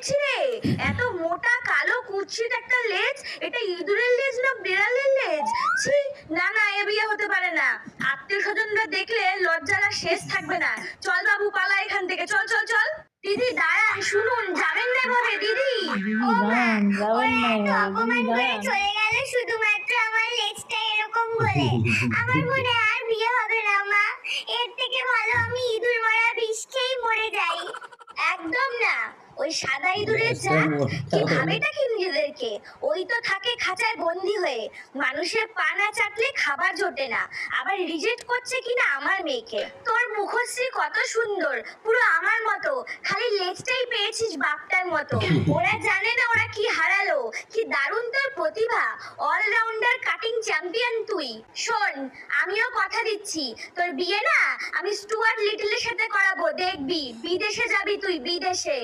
দেখছি রে, এত মোটা কালো কুৎসিত একটা লেজ, এটা ইঁদুরের লেজ না বিড়ালের লেজ? ছি, না না, এ বিয়ে হতে পারে না। আত্মীয় স্বজনরা দেখলে লজ্জার আর শেষ থাকবে না। চল বাবু, পালা এখান থেকে, চল চল চল। দিদি দাঁড়ান, শুনুন, যাবেন না এভাবে দিদি। দিদি দাঁড়ান, যাবেন না এভাবে, দিদি দাঁড়ান। চলে গেল শুধুমাত্র আমার লেজটা এরকম বলে। আমার মনে আর বিয়ে হবে না মা। এর থেকে ভালো আমি ইঁদুর মারা বিষ খেয়েই মরে যাই। একদম না, ওই সাদা ইঁদুরের জাত কি ভাবেটা কি নিজেদেরকে, ওই তো থাকে খাঁচায় বন্দি হয়ে, মানুষের পা না চাটলে খাবার জোটে না, আবার রিজেক্ট করছে কিনা আমার মেয়েকে। তোর মুখশ্রী কত সুন্দর, পুরো আমার মতো, খালি লেজটাই পেয়েছিস বাপটার মতো। ওরা জানে না ওরা কি হারালো। কি দারুণ তোর প্রতিভা, অলরাউন্ডার কাটিং চ্যাম্পিয়ন তুই। শোন, আমিও কথা দিচ্ছি, তোর বিয়ে না আমি স্টুয়ার্ট লিটলের সাথে করাবো, দেখবি বিদেশে যাবি তুই, বিদেশে।